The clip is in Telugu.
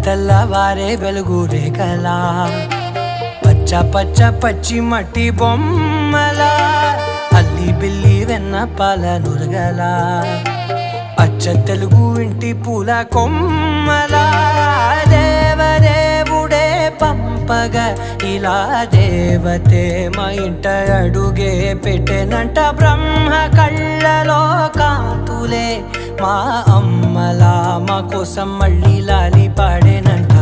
తెల్లవారే వెలుగు రేఖలా పచ్చ పచ్చ పచ్చి మట్టి బొమ్మలా అల్లి బిల్లి వెన్న పాల నురగలా అచ్చ తెలుగు ఇంటి పూల కొమ్మలా దేవదేవుడే పంపగా ఇలా దేవతే మా ఇంట అడుగే పెట్టెనంట బ్రహ్మ కళ్ళలో కాంతులే మా అమ్మలా మా కోసం మళ్ళీ లాలి పాడేనంట.